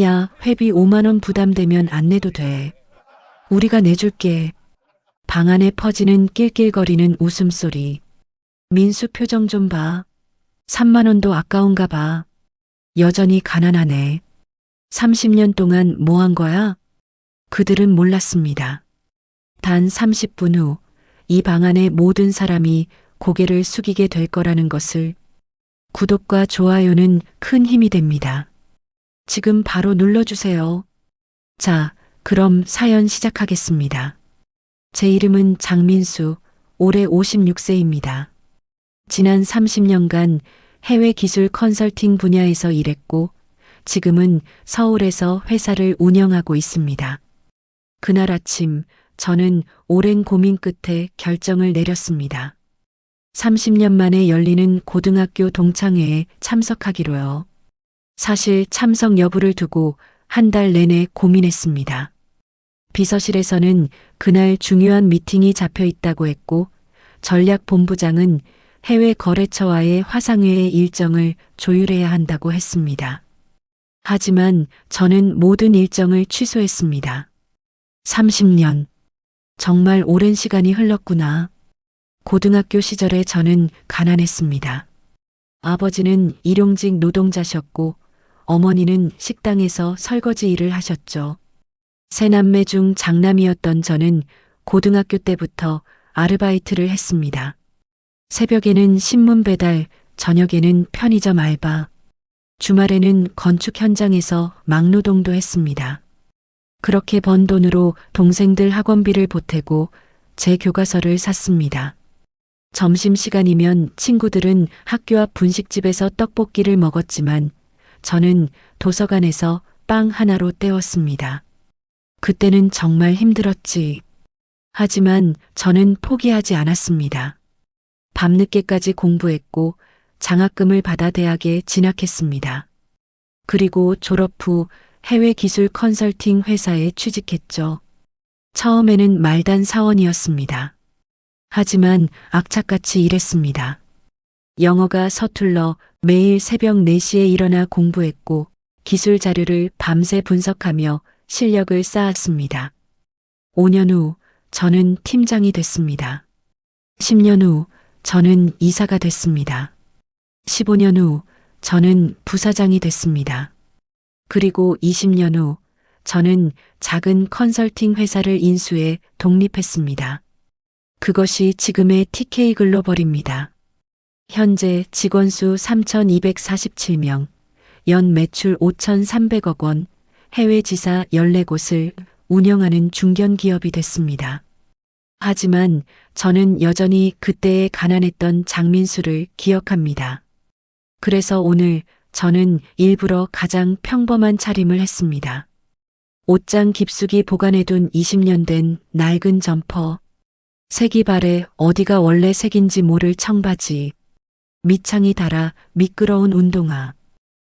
야, 회비 5만 원 부담되면 안 내도 돼. 우리가 내줄게. 방 안에 퍼지는 낄낄거리는 웃음소리. 민수 표정 좀 봐. 3만 원도 아까운가 봐. 여전히 가난하네. 30년 동안 뭐 한 거야? 그들은 몰랐습니다. 단 30분 후 이 방 안의 모든 사람이 고개를 숙이게 될 거라는 것을. 구독과 좋아요는 큰 힘이 됩니다. 지금 바로 눌러주세요. 자, 그럼 사연 시작하겠습니다. 제 이름은 장민수, 올해 56세입니다. 지난 30년간 해외 기술 컨설팅 분야에서 일했고, 지금은 서울에서 회사를 운영하고 있습니다. 그날 아침, 저는 오랜 고민 끝에 결정을 내렸습니다. 30년 만에 열리는 고등학교 동창회에 참석하기로요. 사실 참석 여부를 두고 한 달 내내 고민했습니다. 비서실에서는 그날 중요한 미팅이 잡혀 있다고 했고, 전략본부장은 해외 거래처와의 화상회의 일정을 조율해야 한다고 했습니다. 하지만 저는 모든 일정을 취소했습니다. 30년. 정말 오랜 시간이 흘렀구나. 고등학교 시절에 저는 가난했습니다. 아버지는 일용직 노동자셨고 어머니는 식당에서 설거지 일을 하셨죠. 세 남매 중 장남이었던 저는 고등학교 때부터 아르바이트를 했습니다. 새벽에는 신문 배달, 저녁에는 편의점 알바, 주말에는 건축 현장에서 막노동도 했습니다. 그렇게 번 돈으로 동생들 학원비를 보태고 제 교과서를 샀습니다. 점심시간이면 친구들은 학교 앞 분식집에서 떡볶이를 먹었지만 저는 도서관에서 빵 하나로 때웠습니다. 그때는 정말 힘들었지. 하지만 저는 포기하지 않았습니다. 밤늦게까지 공부했고 장학금을 받아 대학에 진학했습니다. 그리고 졸업 후 해외 기술 컨설팅 회사에 취직했죠. 처음에는 말단 사원이었습니다. 하지만 악착같이 일했습니다. 영어가 서툴러 매일 새벽 4시에 일어나 공부했고 기술 자료를 밤새 분석하며 실력을 쌓았습니다. 5년 후 저는 팀장이 됐습니다. 10년 후 저는 이사가 됐습니다. 15년 후 저는 부사장이 됐습니다. 그리고 20년 후 저는 작은 컨설팅 회사를 인수해 독립했습니다. 그것이 지금의 TK 글로벌입니다. 현재 직원 수 3,247명, 연 매출 5,300억 원, 해외 지사 14곳을 운영하는 중견기업이 됐습니다. 하지만 저는 여전히 그때의 가난했던 장민수를 기억합니다. 그래서 오늘 저는 일부러 가장 평범한 차림을 했습니다. 옷장 깊숙이 보관해둔 20년 된 낡은 점퍼, 색이 바래 어디가 원래 색인지 모를 청바지, 밑창이 닳아 미끄러운 운동화,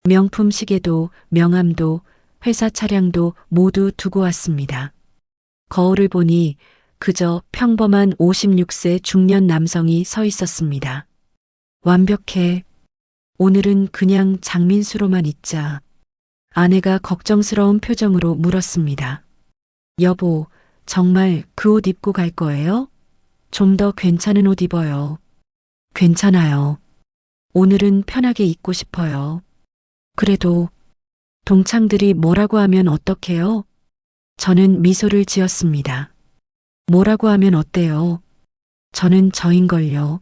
명품 시계도 명함도 회사 차량도 모두 두고 왔습니다. 거울을 보니 그저 평범한 56세 중년 남성이 서 있었습니다. 완벽해. 오늘은 그냥 장민수로만 있자. 아내가 걱정스러운 표정으로 물었습니다. 여보, 정말 그 옷 입고 갈 거예요? 좀 더 괜찮은 옷 입어요. 괜찮아요. 오늘은 편하게 입고 싶어요. 그래도 동창들이 뭐라고 하면 어떡해요? 저는 미소를 지었습니다. 뭐라고 하면 어때요? 저는 저인걸요.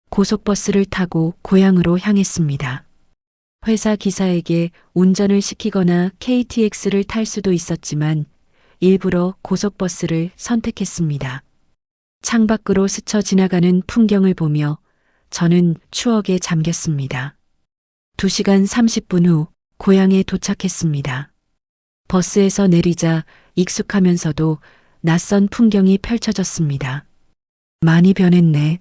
고속버스를 타고 고향으로 향했습니다. 회사 기사에게 운전을 시키거나 KTX를 탈 수도 있었지만 일부러 고속버스를 선택했습니다. 창밖으로 스쳐 지나가는 풍경을 보며 저는 추억에 잠겼습니다. 2시간 30분 후 고향에 도착했습니다. 버스에서 내리자 익숙하면서도 낯선 풍경이 펼쳐졌습니다. 많이 변했네.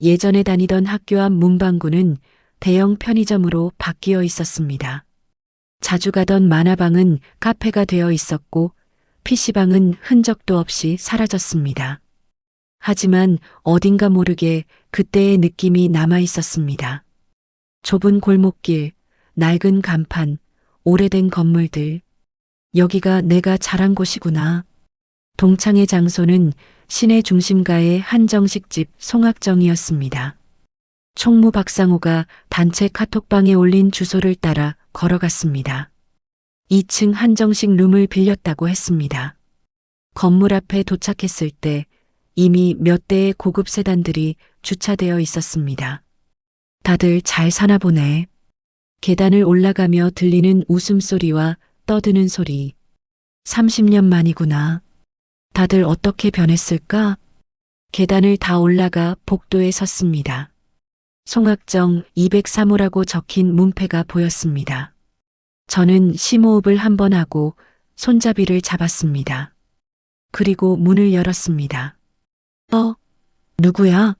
예전에 다니던 학교 앞 문방구는 대형 편의점으로 바뀌어 있었습니다. 자주 가던 만화방은 카페가 되어 있었고 PC방은 흔적도 없이 사라졌습니다. 하지만 어딘가 모르게 그때의 느낌이 남아 있었습니다. 좁은 골목길, 낡은 간판, 오래된 건물들. 여기가 내가 자란 곳이구나. 동창의 장소는 시내 중심가의 한정식집 송악정이었습니다. 총무 박상호가 단체 카톡방에 올린 주소를 따라 걸어갔습니다. 2층 한정식 룸을 빌렸다고 했습니다. 건물 앞에 도착했을 때 이미 몇 대의 고급 세단들이 주차되어 있었습니다. 다들 잘 사나 보네. 계단을 올라가며 들리는 웃음소리와 떠드는 소리. 30년 만이구나. 다들 어떻게 변했을까? 계단을 다 올라가 복도에 섰습니다. 송악정 203호라고 적힌 문패가 보였습니다. 저는 심호흡을 한 번 하고 손잡이를 잡았습니다. 그리고 문을 열었습니다. 누구야?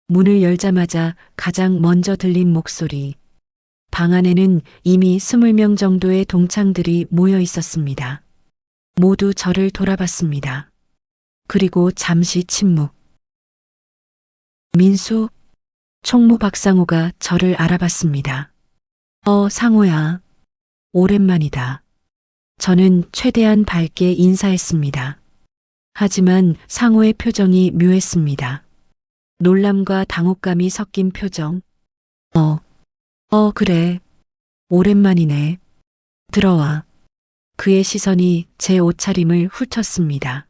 문을 열자마자 가장 먼저 들린 목소리. 방 안에는 이미 20명 정도의 동창들이 모여 있었습니다. 모두 저를 돌아봤습니다. 그리고 잠시 침묵. 민수? 총무 박상호가 저를 알아봤습니다. 상호야. 오랜만이다. 저는 최대한 밝게 인사했습니다. 하지만 상호의 표정이 묘했습니다. 놀람과 당혹감이 섞인 표정. 그래. 오랜만이네. 들어와. 그의 시선이 제 옷차림을 훑었습니다.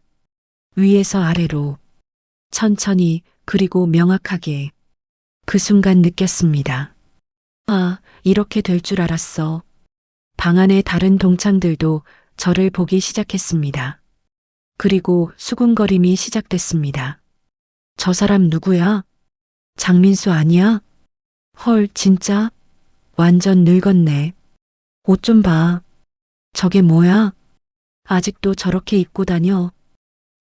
위에서 아래로. 천천히 그리고 명확하게. 그 순간 느꼈습니다. 이렇게 될 줄 알았어. 방 안의 다른 동창들도 저를 보기 시작했습니다. 그리고 수군거림이 시작됐습니다. 저 사람 누구야? 장민수 아니야? 헐, 진짜? 완전 늙었네. 옷 좀 봐. 저게 뭐야? 아직도 저렇게 입고 다녀.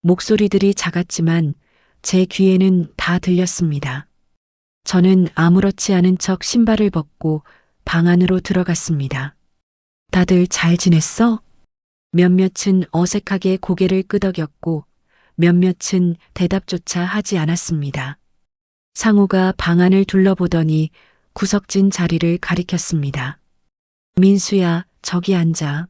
목소리들이 작았지만 제 귀에는 다 들렸습니다. 저는 아무렇지 않은 척 신발을 벗고 방 안으로 들어갔습니다. 다들 잘 지냈어? 몇몇은 어색하게 고개를 끄덕였고 몇몇은 대답조차 하지 않았습니다. 상호가 방 안을 둘러보더니 구석진 자리를 가리켰습니다. 민수야, 저기 앉아.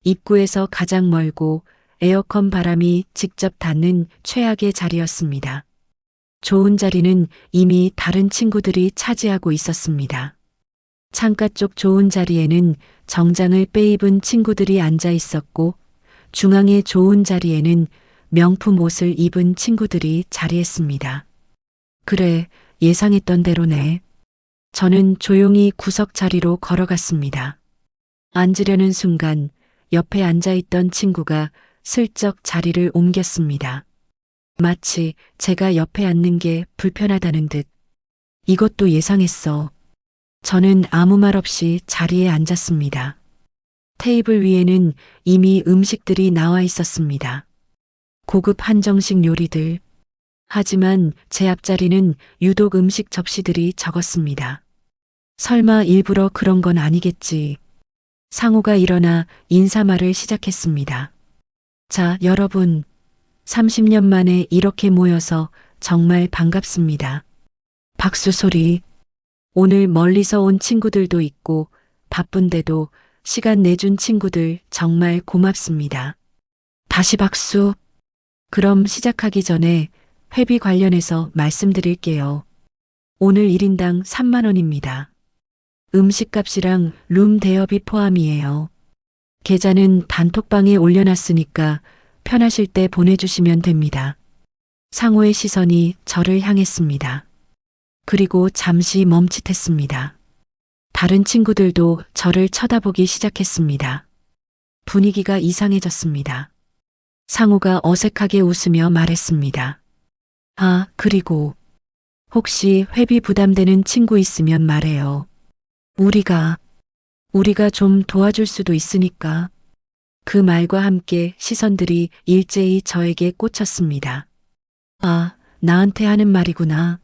입구에서 가장 멀고 에어컨 바람이 직접 닿는 최악의 자리였습니다. 좋은 자리는 이미 다른 친구들이 차지하고 있었습니다. 창가 쪽 좋은 자리에는 정장을 빼입은 친구들이 앉아 있었고 중앙의 좋은 자리에는 명품 옷을 입은 친구들이 자리했습니다. 그래, 예상했던 대로네. 저는 조용히 구석 자리로 걸어갔습니다. 앉으려는 순간 옆에 앉아있던 친구가 슬쩍 자리를 옮겼습니다. 마치 제가 옆에 앉는 게 불편하다는 듯. 이것도 예상했어. 저는 아무 말 없이 자리에 앉았습니다. 테이블 위에는 이미 음식들이 나와 있었습니다. 고급 한정식 요리들. 하지만 제 앞자리는 유독 음식 접시들이 적었습니다. 설마 일부러 그런 건 아니겠지. 상호가 일어나 인사말을 시작했습니다. 자, 여러분. 30년 만에 이렇게 모여서 정말 반갑습니다. 박수 소리. 오늘 멀리서 온 친구들도 있고 바쁜데도 시간 내준 친구들 정말 고맙습니다. 다시 박수. 그럼 시작하기 전에 회비 관련해서 말씀드릴게요. 오늘 1인당 3만 원입니다. 음식값이랑 룸 대여비 포함이에요. 계좌는 단톡방에 올려놨으니까 편하실 때 보내주시면 됩니다. 상호의 시선이 저를 향했습니다. 그리고 잠시 멈칫했습니다. 다른 친구들도 저를 쳐다보기 시작했습니다. 분위기가 이상해졌습니다. 상호가 어색하게 웃으며 말했습니다. 그리고 혹시 회비 부담되는 친구 있으면 말해요. 우리가 좀 도와줄 수도 있으니까. 그 말과 함께 시선들이 일제히 저에게 꽂혔습니다. 나한테 하는 말이구나.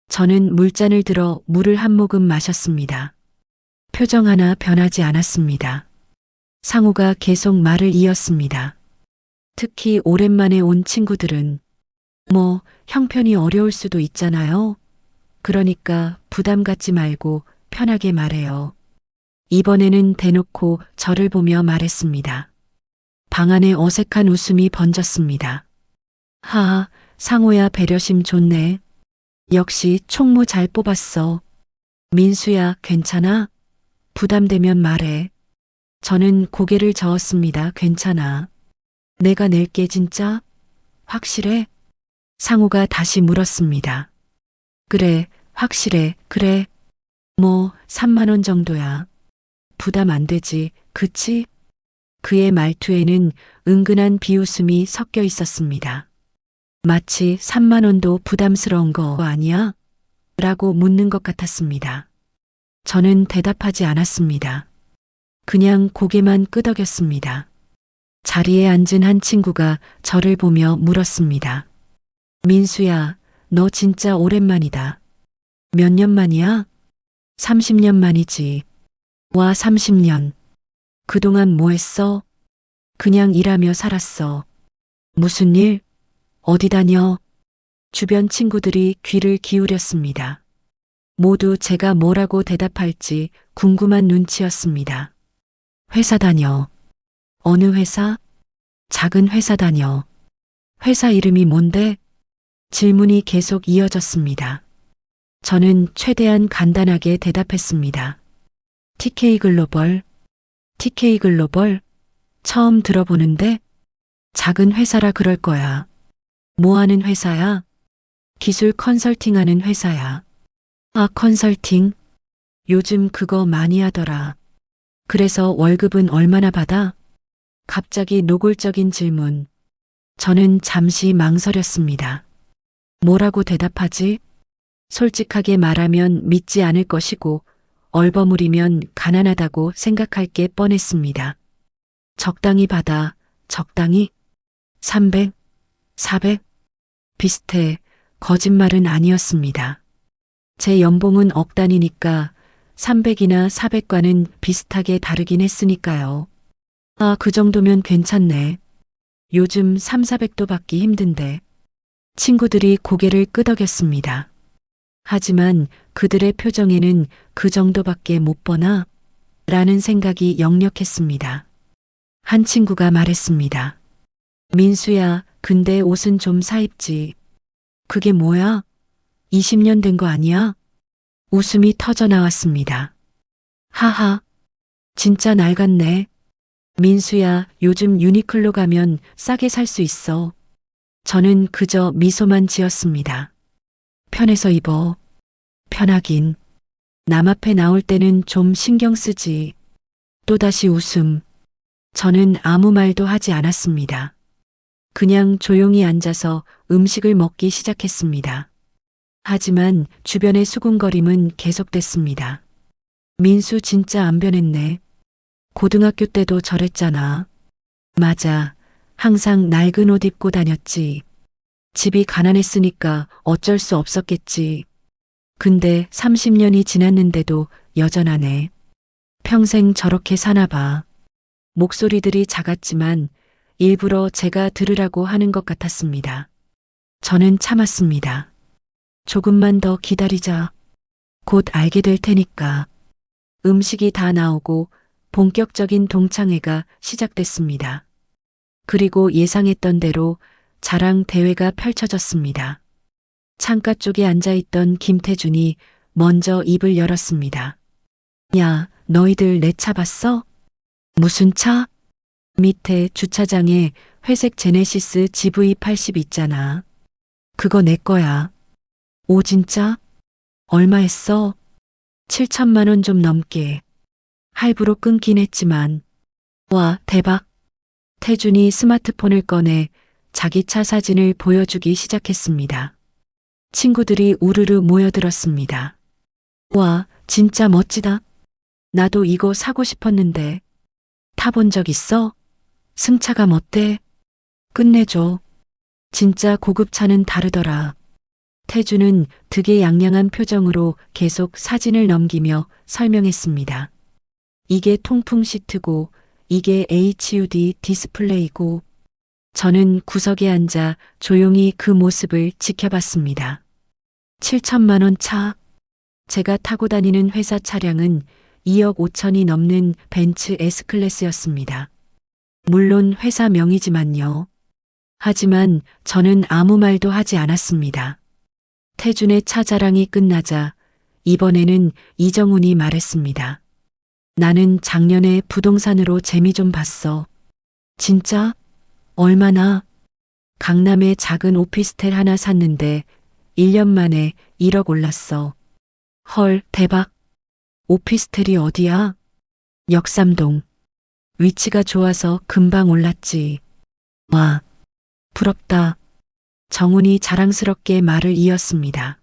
저는 물잔을 들어 물을 한 모금 마셨습니다. 표정 하나 변하지 않았습니다. 상호가 계속 말을 이었습니다. 특히 오랜만에 온 친구들은 형편이 어려울 수도 있잖아요. 그러니까 부담 갖지 말고 편하게 말해요. 이번에는 대놓고 저를 보며 말했습니다. 방 안에 어색한 웃음이 번졌습니다. 하하, 상호야 배려심 좋네. 역시 총무 잘 뽑았어. 민수야, 괜찮아? 부담되면 말해. 저는 고개를 저었습니다. 괜찮아. 내가 낼게 진짜? 확실해? 상호가 다시 물었습니다. 그래, 확실해, 그래. 뭐, 3만 원 정도야. 부담 안 되지, 그치? 그의 말투에는 은근한 비웃음이 섞여 있었습니다. 마치 3만 원도 부담스러운 거 아니야? 라고 묻는 것 같았습니다. 저는 대답하지 않았습니다. 그냥 고개만 끄덕였습니다. 자리에 앉은 한 친구가 저를 보며 물었습니다. 민수야, 너 진짜 오랜만이다. 몇 년 만이야? 30년 만이지. 와, 30년. 그동안 뭐 했어? 그냥 일하며 살았어. 무슨 일? 어디 다녀? 주변 친구들이 귀를 기울였습니다. 모두 제가 뭐라고 대답할지 궁금한 눈치였습니다. 회사 다녀. 어느 회사? 작은 회사 다녀. 회사 이름이 뭔데? 질문이 계속 이어졌습니다. 저는 최대한 간단하게 대답했습니다. TK 글로벌. TK 글로벌? 처음 들어보는데? 작은 회사라 그럴 거야. 뭐 하는 회사야? 기술 컨설팅 하는 회사야. 아, 컨설팅? 요즘 그거 많이 하더라. 그래서 월급은 얼마나 받아? 갑자기 노골적인 질문. 저는 잠시 망설였습니다. 뭐라고 대답하지? 솔직하게 말하면 믿지 않을 것이고 얼버무리면 가난하다고 생각할 게 뻔했습니다. 적당히 받아, 적당히? 300, 400? 비슷해. 거짓말은 아니었습니다. 제 연봉은 억 단위니까 300이나 400과는 비슷하게 다르긴 했으니까요. 아, 그 정도면 괜찮네. 요즘 3, 400도 받기 힘든데. 친구들이 고개를 끄덕였습니다. 하지만 그들의 표정에는 그 정도밖에 못 버나? 라는 생각이 역력했습니다. 한 친구가 말했습니다. 민수야, 근데 옷은 좀 사입지. 그게 뭐야? 20년 된 거 아니야? 웃음이 터져 나왔습니다. 하하, 진짜 낡았네. 민수야, 요즘 유니클로 가면 싸게 살 수 있어. 저는 그저 미소만 지었습니다. 편해서 입어. 편하긴. 남 앞에 나올 때는 좀 신경 쓰지. 또다시 웃음. 저는 아무 말도 하지 않았습니다. 그냥 조용히 앉아서 음식을 먹기 시작했습니다. 하지만 주변의 수군거림은 계속됐습니다. 민수 진짜 안 변했네. 고등학교 때도 저랬잖아. 맞아. 항상 낡은 옷 입고 다녔지. 집이 가난했으니까 어쩔 수 없었겠지. 근데 30년이 지났는데도 여전하네. 평생 저렇게 사나 봐. 목소리들이 작았지만 일부러 제가 들으라고 하는 것 같았습니다. 저는 참았습니다. 조금만 더 기다리자. 곧 알게 될 테니까. 음식이 다 나오고 본격적인 동창회가 시작됐습니다. 그리고 예상했던 대로 자랑 대회가 펼쳐졌습니다. 창가 쪽에 앉아있던 김태준이 먼저 입을 열었습니다. 야, 너희들 내 차 봤어? 무슨 차? 밑에 주차장에 회색 제네시스 GV80 있잖아. 그거 내 거야. 오, 진짜? 얼마 했어? 7천만 원 좀 넘게. 할부로 끊긴 했지만. 와, 대박. 태준이 스마트폰을 꺼내 자기 차 사진을 보여주기 시작했습니다. 친구들이 우르르 모여들었습니다. 와, 진짜 멋지다. 나도 이거 사고 싶었는데. 타본 적 있어? 승차감 어때? 끝내줘. 진짜 고급차는 다르더라. 태주는 득의양양한 표정으로 계속 사진을 넘기며 설명했습니다. 이게 통풍 시트고 이게 HUD 디스플레이고. 저는 구석에 앉아 조용히 그 모습을 지켜봤습니다. 7천만 원 차. 제가 타고 다니는 회사 차량은 2억 5천이 넘는 벤츠 S클래스였습니다. 물론 회사 명이지만요. 하지만 저는 아무 말도 하지 않았습니다. 태준의 차 자랑이 끝나자 이번에는 이정훈이 말했습니다. 나는 작년에 부동산으로 재미 좀 봤어. 진짜? 얼마나? 강남에 작은 오피스텔 하나 샀는데 1년 만에 1억 올랐어. 헐, 대박. 오피스텔이 어디야? 역삼동. 위치가 좋아서 금방 올랐지. 와, 부럽다. 정훈이 자랑스럽게 말을 이었습니다.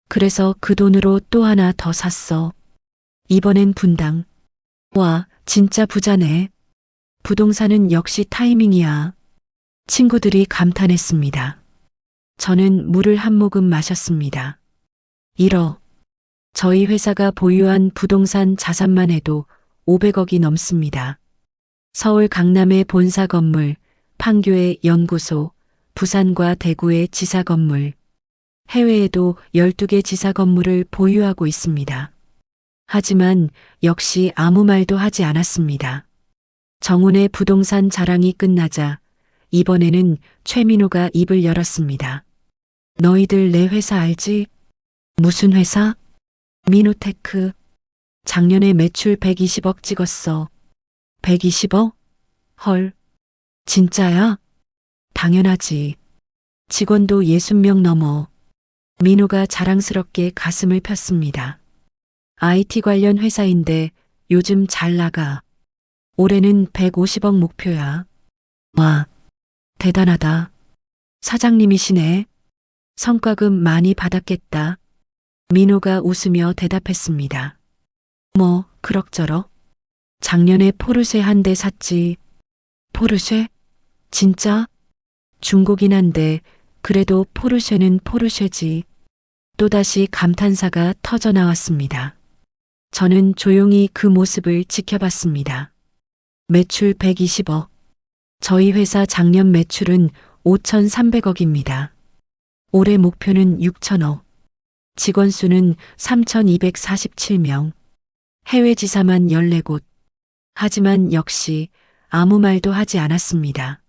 그래서 그 돈으로 또 하나 더 샀어. 이번엔 분당. 와, 진짜 부자네. 부동산은 역시 타이밍이야. 친구들이 감탄했습니다. 저는 물을 한 모금 마셨습니다. 1억. 저희 회사가 보유한 부동산 자산만 해도 500억이 넘습니다. 서울 강남의 본사 건물, 판교의 연구소, 부산과 대구의 지사 건물, 해외에도 12개 지사 건물을 보유하고 있습니다. 하지만 역시 아무 말도 하지 않았습니다. 정훈의 부동산 자랑이 끝나자 이번에는 최민호가 입을 열었습니다. 너희들 내 회사 알지? 무슨 회사? 민호테크. 작년에 매출 120억 찍었어. 120억? 헐. 진짜야? 당연하지. 직원도 60명 넘어. 민호가 자랑스럽게 가슴을 폈습니다. IT 관련 회사인데 요즘 잘 나가. 올해는 150억 목표야. 와, 대단하다. 사장님이시네. 성과금 많이 받았겠다. 민호가 웃으며 대답했습니다. 뭐, 그럭저럭. 작년에 포르쉐 한 대 샀지. 포르쉐? 진짜? 중고긴 한데 그래도 포르쉐는 포르쉐지. 또다시 감탄사가 터져 나왔습니다. 저는 조용히 그 모습을 지켜봤습니다. 매출 120억. 저희 회사 작년 매출은 5,300억입니다. 올해 목표는 6천억. 직원 수는 3,247명. 해외 지사만 14곳. 하지만 역시 아무 말도 하지 않았습니다.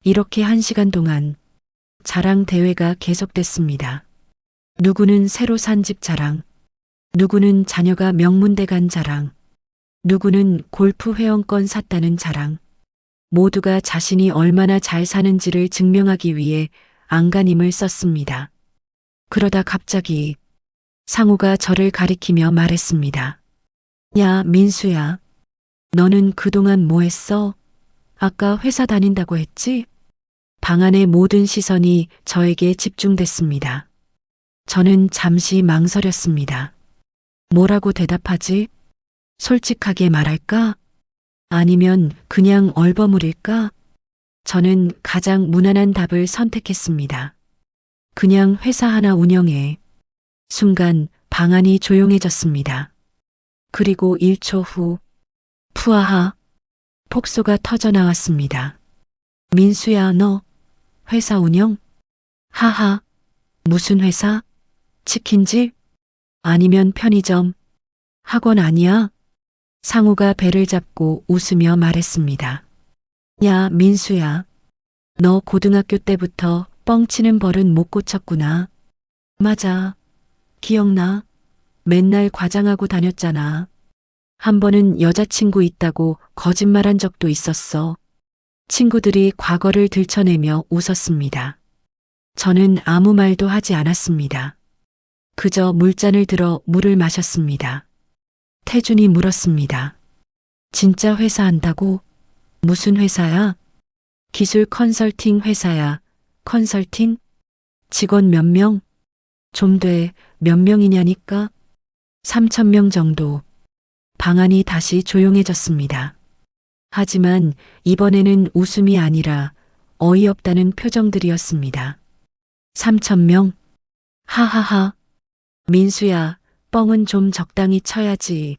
이렇게 1시간 동안 자랑 대회가 계속됐습니다. 누구는 새로 산 집 자랑, 누구는 자녀가 명문대 간 자랑, 누구는 골프 회원권 샀다는 자랑. 모두가 자신이 얼마나 잘 사는지를 증명하기 위해 안간힘을 썼습니다. 그러다 갑자기 상우가 저를 가리키며 말했습니다. 야, 민수야. 너는 그동안 뭐 했어? 아까 회사 다닌다고 했지? 방 안의 모든 시선이 저에게 집중됐습니다. 저는 잠시 망설였습니다. 뭐라고 대답하지? 솔직하게 말할까? 아니면 그냥 얼버무릴까? 저는 가장 무난한 답을 선택했습니다. 그냥 회사 하나 운영해. 순간 방 안이 조용해졌습니다. 그리고 1초 후, 푸아하, 폭소가 터져 나왔습니다. 민수야, 너 회사 운영? 하하, 무슨 회사? 치킨집? 아니면 편의점? 학원 아니야? 상우가 배를 잡고 웃으며 말했습니다. 야, 민수야. 너 고등학교 때부터 뻥치는 버릇 못 고쳤구나. 맞아. 기억나? 맨날 과장하고 다녔잖아. 한 번은 여자친구 있다고 거짓말한 적도 있었어. 친구들이 과거를 들춰내며 웃었습니다. 저는 아무 말도 하지 않았습니다. 그저 물잔을 들어 물을 마셨습니다. 태준이 물었습니다. 진짜 회사 한다고? 무슨 회사야? 기술 컨설팅 회사야. 컨설팅? 직원 몇 명? 좀 돼. 몇 명이냐니까? 3,000명 정도. 방 안이 다시 조용해졌습니다. 하지만 이번에는 웃음이 아니라 어이없다는 표정들이었습니다. 3,000명? 하하하. 민수야, 뻥은 좀 적당히 쳐야지.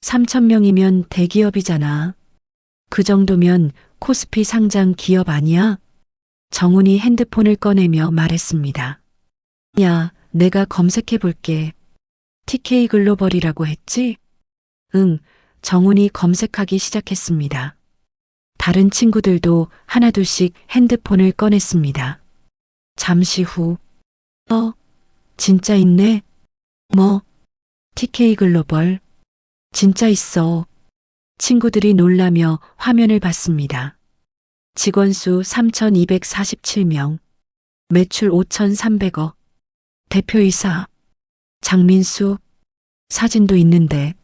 3,000명이면 대기업이잖아. 그 정도면 코스피 상장 기업 아니야? 정훈이 핸드폰을 꺼내며 말했습니다. 야, 내가 검색해 볼게. TK 글로벌이라고 했지? 응, 정훈이 검색하기 시작했습니다. 다른 친구들도 하나둘씩 핸드폰을 꺼냈습니다. 잠시 후, 진짜 있네? 뭐, TK 글로벌. 진짜 있어. 친구들이 놀라며 화면을 봤습니다. 직원 수 3,247명, 매출 5,300억, 대표이사, 장민수, 사진도 있는데,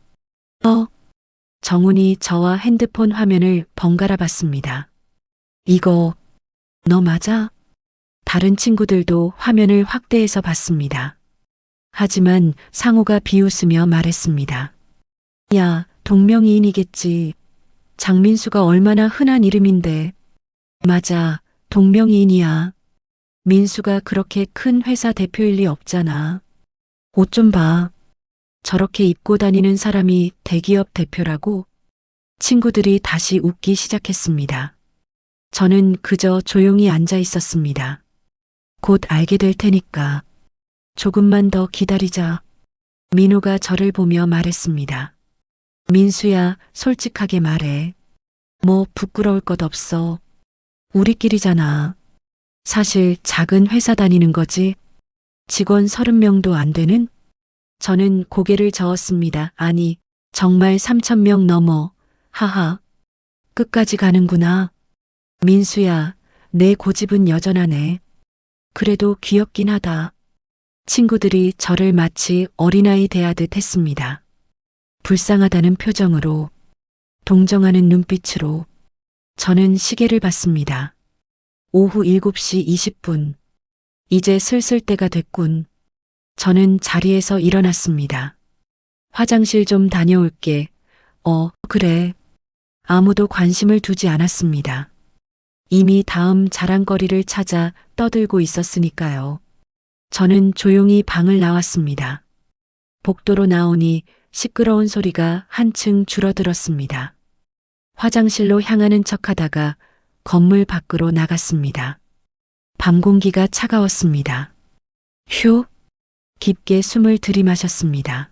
정훈이 저와 핸드폰 화면을 번갈아 봤습니다. 이거, 너 맞아? 다른 친구들도 화면을 확대해서 봤습니다. 하지만 상호가 비웃으며 말했습니다. 야, 동명이인이겠지. 장민수가 얼마나 흔한 이름인데. 맞아, 동명이인이야. 민수가 그렇게 큰 회사 대표일 리 없잖아. 옷 좀 봐. 저렇게 입고 다니는 사람이 대기업 대표라고? 친구들이 다시 웃기 시작했습니다. 저는 그저 조용히 앉아 있었습니다. 곧 알게 될 테니까. 조금만 더 기다리자. 민호가 저를 보며 말했습니다. 민수야, 솔직하게 말해. 뭐 부끄러울 것 없어. 우리끼리잖아. 사실 작은 회사 다니는 거지. 직원 30명도 안 되는? 저는 고개를 저었습니다. 아니, 정말 3,000명 넘어. 하하. 끝까지 가는구나. 민수야, 내 고집은 여전하네. 그래도 귀엽긴 하다. 친구들이 저를 마치 어린아이 대하듯 했습니다. 불쌍하다는 표정으로, 동정하는 눈빛으로. 저는 시계를 봤습니다. 오후 7시 20분. 이제 슬슬 때가 됐군. 저는 자리에서 일어났습니다. 화장실 좀 다녀올게. 그래. 아무도 관심을 두지 않았습니다. 이미 다음 자랑거리를 찾아 떠들고 있었으니까요. 저는 조용히 방을 나왔습니다. 복도로 나오니 시끄러운 소리가 한층 줄어들었습니다. 화장실로 향하는 척하다가 건물 밖으로 나갔습니다. 밤 공기가 차가웠습니다. 휴, 깊게 숨을 들이마셨습니다.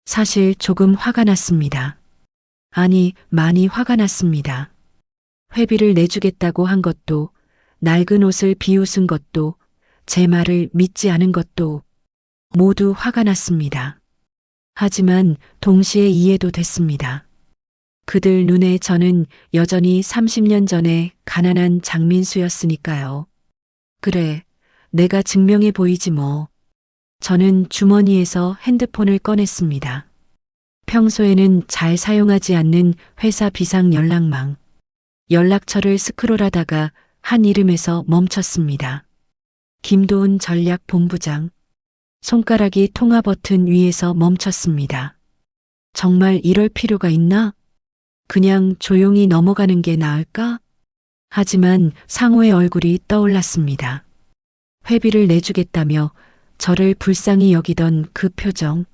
사실 조금 화가 났습니다. 아니, 많이 화가 났습니다. 회비를 내주겠다고 한 것도, 낡은 옷을 비웃은 것도, 제 말을 믿지 않은 것도 모두 화가 났습니다. 하지만 동시에 이해도 됐습니다. 그들 눈에 저는 여전히 30년 전에 가난한 장민수였으니까요. 그래, 내가 증명해 보이지 뭐. 저는 주머니에서 핸드폰을 꺼냈습니다. 평소에는 잘 사용하지 않는 회사 비상 연락망. 연락처를 스크롤하다가 한 이름에서 멈췄습니다. 김도훈 전략본부장. 손가락이 통화 버튼 위에서 멈췄습니다. 정말 이럴 필요가 있나? 그냥 조용히 넘어가는 게 나을까? 하지만 상호의 얼굴이 떠올랐습니다. 회비를 내주겠다며 저를 불쌍히 여기던 그 표정,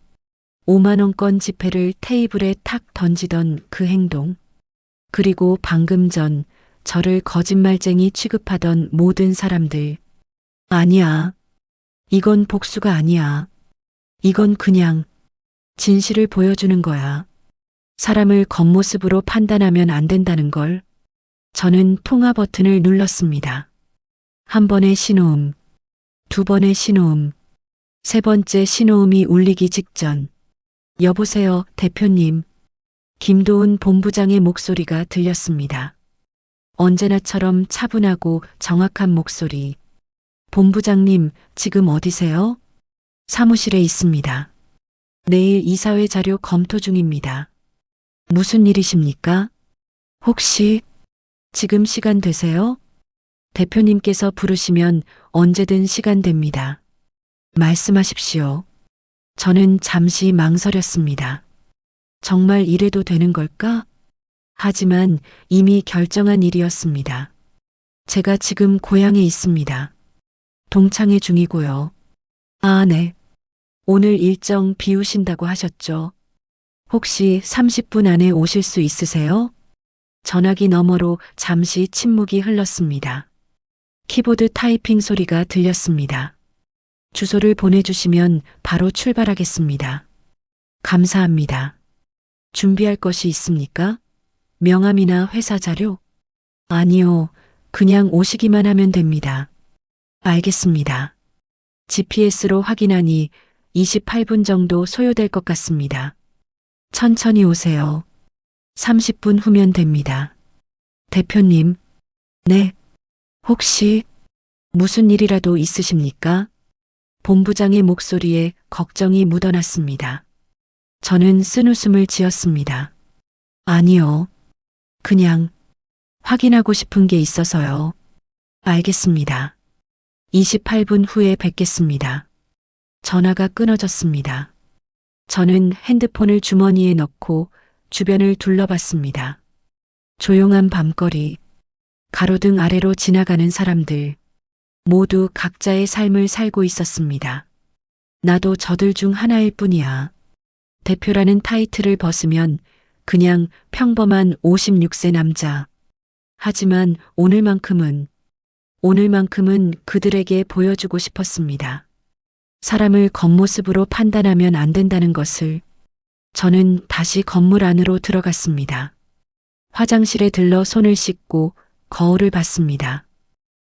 5만 원권 지폐를 테이블에 탁 던지던 그 행동, 그리고 방금 전 저를 거짓말쟁이 취급하던 모든 사람들. 아니야. 이건 복수가 아니야. 이건 그냥 진실을 보여주는 거야. 사람을 겉모습으로 판단하면 안 된다는 걸. 저는 통화 버튼을 눌렀습니다. 한 번의 신호음, 두 번의 신호음, 세 번째 신호음이 울리기 직전. 여보세요, 대표님. 김도훈 본부장의 목소리가 들렸습니다. 언제나처럼 차분하고 정확한 목소리. 본부장님, 지금 어디세요? 사무실에 있습니다. 내일 이사회 자료 검토 중입니다. 무슨 일이십니까? 혹시 지금 시간 되세요? 대표님께서 부르시면 언제든 시간 됩니다. 말씀하십시오. 저는 잠시 망설였습니다. 정말 이래도 되는 걸까? 하지만 이미 결정한 일이었습니다. 제가 지금 고향에 있습니다. 동창회 중이고요. 아, 네. 오늘 일정 비우신다고 하셨죠? 혹시 30분 안에 오실 수 있으세요? 전화기 너머로 잠시 침묵이 흘렀습니다. 키보드 타이핑 소리가 들렸습니다. 주소를 보내주시면 바로 출발하겠습니다. 감사합니다. 준비할 것이 있습니까? 명함이나 회사 자료? 아니요. 그냥 오시기만 하면 됩니다. 알겠습니다. GPS로 확인하니 28분 정도 소요될 것 같습니다. 천천히 오세요. 30분 후면 됩니다. 대표님, 네. 혹시 무슨 일이라도 있으십니까? 본부장의 목소리에 걱정이 묻어났습니다. 저는 쓴웃음을 지었습니다. 아니요. 그냥 확인하고 싶은 게 있어서요. 알겠습니다. 28분 후에 뵙겠습니다. 전화가 끊어졌습니다. 저는 핸드폰을 주머니에 넣고 주변을 둘러봤습니다. 조용한 밤거리, 가로등 아래로 지나가는 사람들, 모두 각자의 삶을 살고 있었습니다. 나도 저들 중 하나일 뿐이야. 대표라는 타이틀을 벗으면 그냥 평범한 56세 남자. 하지만 오늘만큼은 그들에게 보여주고 싶었습니다. 사람을 겉모습으로 판단하면 안 된다는 것을. 저는 다시 건물 안으로 들어갔습니다. 화장실에 들러 손을 씻고 거울을 봤습니다.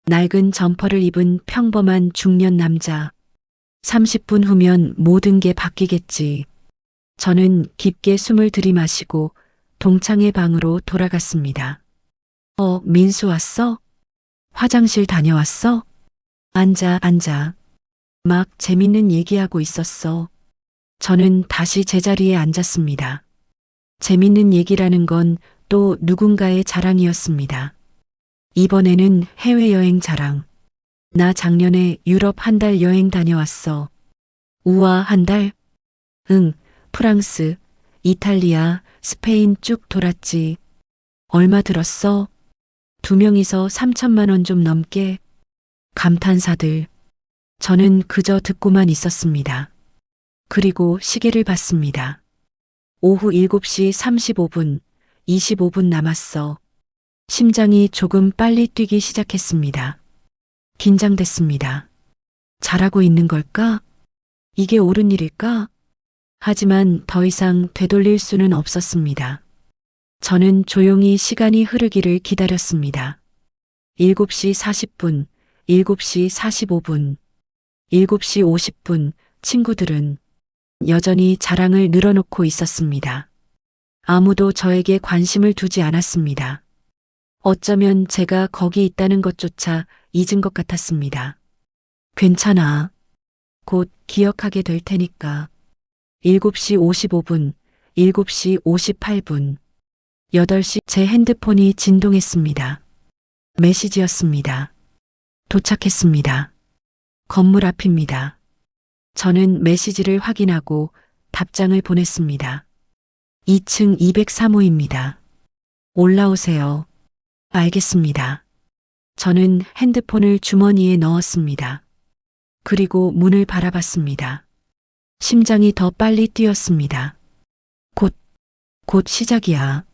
낡은 점퍼를 입은 평범한 중년 남자. 30분 후면 모든 게 바뀌겠지. 저는 깊게 숨을 들이마시고 동창의 방으로 돌아갔습니다. 민수 왔어? 화장실 다녀왔어? 앉아. 막 재밌는 얘기하고 있었어. 저는 다시 제자리에 앉았습니다. 재밌는 얘기라는 건 또 누군가의 자랑이었습니다. 이번에는 해외여행 자랑. 나 작년에 유럽 한 달 여행 다녀왔어. 우와, 한 달? 응, 프랑스, 이탈리아, 스페인 쭉 돌았지. 얼마 들었어? 2명이서 3천만 원 좀 넘게. 감탄사들. 저는 그저 듣고만 있었습니다. 그리고 시계를 봤습니다. 오후 7시 35분, 25분 남았어. 심장이 조금 빨리 뛰기 시작했습니다. 긴장됐습니다. 잘하고 있는 걸까? 이게 옳은 일일까? 하지만 더 이상 되돌릴 수는 없었습니다. 저는 조용히 시간이 흐르기를 기다렸습니다. 7시 40분, 7시 45분, 7시 50분, 친구들은 여전히 자랑을 늘어놓고 있었습니다. 아무도 저에게 관심을 두지 않았습니다. 어쩌면 제가 거기 있다는 것조차 잊은 것 같았습니다. 괜찮아. 곧 기억하게 될 테니까. 7시 55분, 7시 58분, 8시 제 핸드폰이 진동했습니다. 메시지였습니다. 도착했습니다. 건물 앞입니다. 저는 메시지를 확인하고 답장을 보냈습니다. 2층 203호입니다. 올라오세요. 알겠습니다. 저는 핸드폰을 주머니에 넣었습니다. 그리고 문을 바라봤습니다. 심장이 더 빨리 뛰었습니다. 곧 시작이야.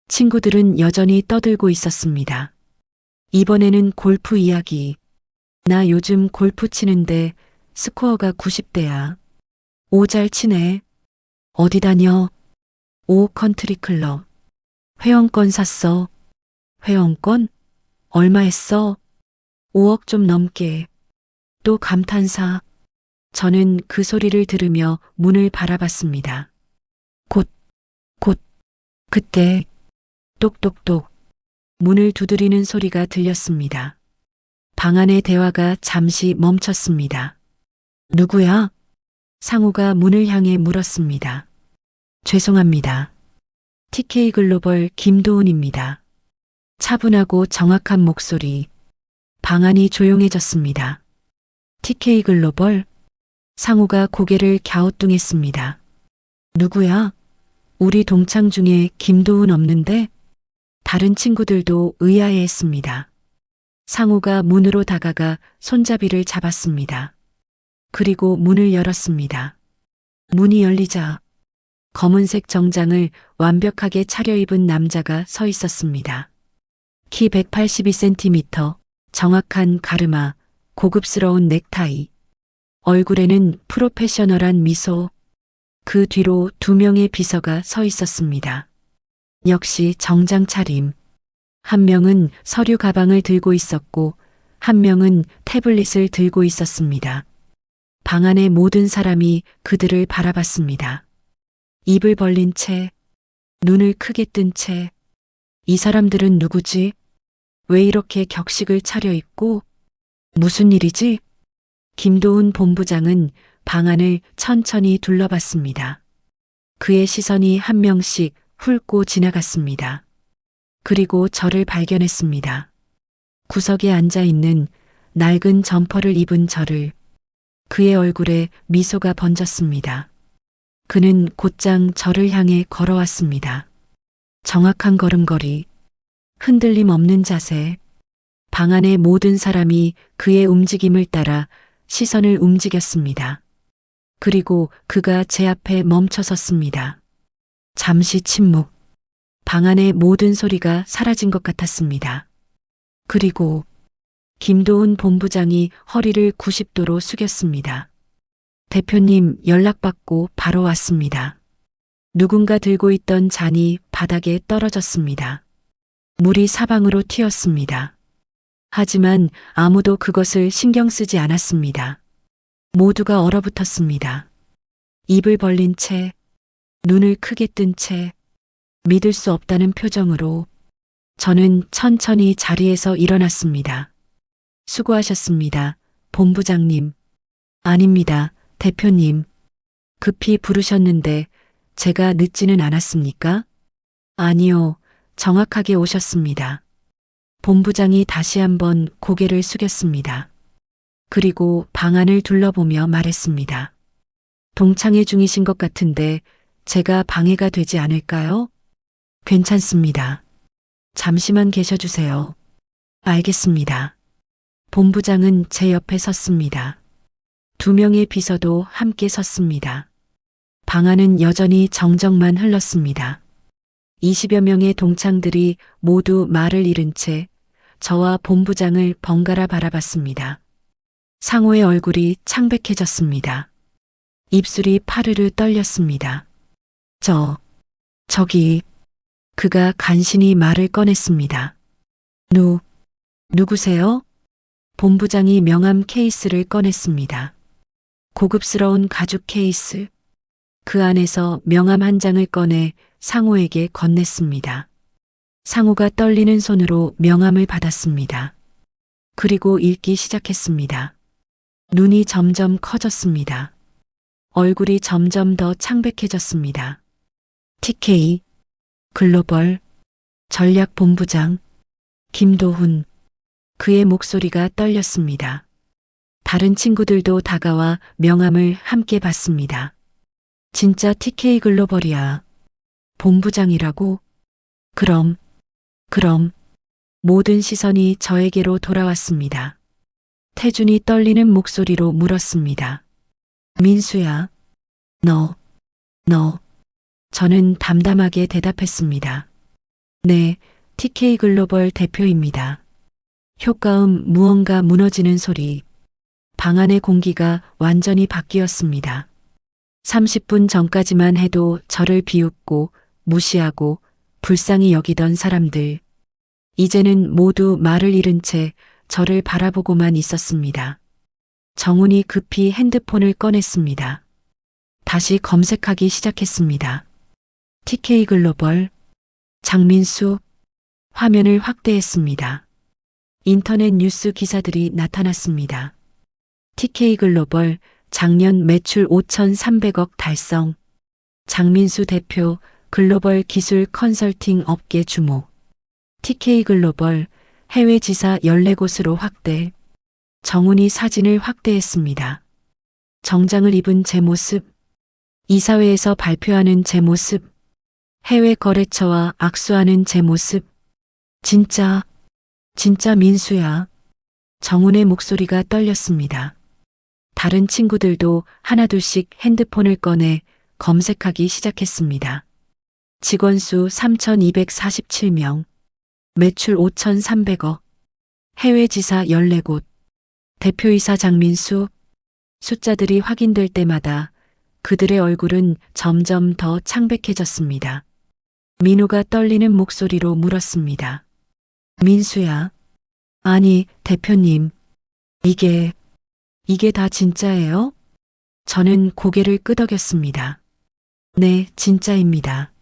친구들은 여전히 떠들고 있었습니다. 이번에는 골프 이야기. 나 요즘 골프 치는데 스코어가 90대야. 오, 잘 치네. 어디 다녀? 오, 컨트리 클럽. 회원권 샀어. 회원권? 얼마 했어? 5억 좀 넘게. 또 감탄사. 저는 그 소리를 들으며 문을 바라봤습니다. 곧, 그때, 똑똑똑. 문을 두드리는 소리가 들렸습니다. 방 안의 대화가 잠시 멈췄습니다. 누구야? 상우가 문을 향해 물었습니다. 죄송합니다. TK글로벌 김도훈입니다. 차분하고 정확한 목소리. 방 안이 조용해졌습니다. TK글로벌? 상우가 고개를 갸우뚱했습니다. 누구야? 우리 동창 중에 김도훈 없는데? 다른 친구들도 의아해했습니다. 상우가 문으로 다가가 손잡이를 잡았습니다. 그리고 문을 열었습니다. 문이 열리자 검은색 정장을 완벽하게 차려입은 남자가 서 있었습니다. 키 182cm, 정확한 가르마, 고급스러운 넥타이. 얼굴에는 프로페셔널한 미소. 그 뒤로 2명의 비서가 서 있었습니다. 역시 정장 차림. 한 명은 서류 가방을 들고 있었고 한 명은 태블릿을 들고 있었습니다. 방 안의 모든 사람이 그들을 바라봤습니다. 입을 벌린 채, 눈을 크게 뜬 채, 이 사람들은 누구지? 왜 이렇게 격식을 차려입고? 무슨 일이지? 김도훈 본부장은 방 안을 천천히 둘러봤습니다. 그의 시선이 한 명씩 훑고 지나갔습니다. 그리고 저를 발견했습니다. 구석에 앉아 있는 낡은 점퍼를 입은 저를. 그의 얼굴에 미소가 번졌습니다. 그는 곧장 저를 향해 걸어왔습니다. 정확한 걸음걸이, 흔들림 없는 자세. 방 안의 모든 사람이 그의 움직임을 따라 시선을 움직였습니다. 그리고 그가 제 앞에 멈춰 섰습니다. 잠시 침묵. 방 안의 모든 소리가 사라진 것 같았습니다. 그리고 김도훈 본부장이 허리를 90도로 숙였습니다. 대표님, 연락받고 바로 왔습니다. 누군가 들고 있던 잔이 바닥에 떨어졌습니다. 물이 사방으로 튀었습니다. 하지만 아무도 그것을 신경 쓰지 않았습니다. 모두가 얼어붙었습니다. 입을 벌린 채, 눈을 크게 뜬 채, 믿을 수 없다는 표정으로. 저는 천천히 자리에서 일어났습니다. 수고하셨습니다, 본부장님. 아닙니다, 대표님. 급히 부르셨는데 제가 늦지는 않았습니까? 아니요, 정확하게 오셨습니다. 본부장이 다시 한번 고개를 숙였습니다. 그리고 방 안을 둘러보며 말했습니다. 동창회 중이신 것 같은데 제가 방해가 되지 않을까요? 괜찮습니다. 잠시만 계셔주세요. 알겠습니다. 본부장은 제 옆에 섰습니다. 2명의 비서도 함께 섰습니다. 방 안은 여전히 정적만 흘렀습니다. 20여 명의 동창들이 모두 말을 잃은 채 저와 본부장을 번갈아 바라봤습니다. 상호의 얼굴이 창백해졌습니다. 입술이 파르르 떨렸습니다. 저기, 그가 간신히 말을 꺼냈습니다. 누구세요? 본부장이 명함 케이스를 꺼냈습니다. 고급스러운 가죽 케이스. 그 안에서 명함 한 장을 꺼내 상호에게 건넸습니다. 상호가 떨리는 손으로 명함을 받았습니다. 그리고 읽기 시작했습니다. 눈이 점점 커졌습니다. 얼굴이 점점 더 창백해졌습니다. TK 글로벌 전략본부장 김도훈. 그의 목소리가 떨렸습니다. 다른 친구들도 다가와 명함을 함께 봤습니다. 진짜 TK 글로벌이야. 본부장이라고? 그럼. 모든 시선이 저에게로 돌아왔습니다. 태준이 떨리는 목소리로 물었습니다. 민수야, 너. 저는 담담하게 대답했습니다. 네, TK 글로벌 대표입니다. 효과음 무언가 무너지는 소리. 방 안의 공기가 완전히 바뀌었습니다. 30분 전까지만 해도 저를 비웃고 무시하고 불쌍히 여기던 사람들. 이제는 모두 말을 잃은 채 저를 바라보고만 있었습니다. 정훈이 급히 핸드폰을 꺼냈습니다. 다시 검색하기 시작했습니다. TK 글로벌, 장민수. 화면을 확대했습니다. 인터넷 뉴스 기사들이 나타났습니다. TK 글로벌 작년 매출 5,300억 달성. 장민수 대표 글로벌 기술 컨설팅 업계 주목. TK 글로벌 해외 지사 14곳으로 확대. 정훈이 사진을 확대했습니다. 정장을 입은 제 모습. 이사회에서 발표하는 제 모습. 해외 거래처와 악수하는 제 모습. 진짜 민수야. 정훈의 목소리가 떨렸습니다. 다른 친구들도 하나둘씩 핸드폰을 꺼내 검색하기 시작했습니다. 직원 수 3,247명, 매출 5,300억, 해외 지사 14곳, 대표이사 장민수. 숫자들이 확인될 때마다 그들의 얼굴은 점점 더 창백해졌습니다. 민호가 떨리는 목소리로 물었습니다. 민수야. 아니, 대표님. 이게 다 진짜예요? 저는 고개를 끄덕였습니다. 네, 진짜입니다.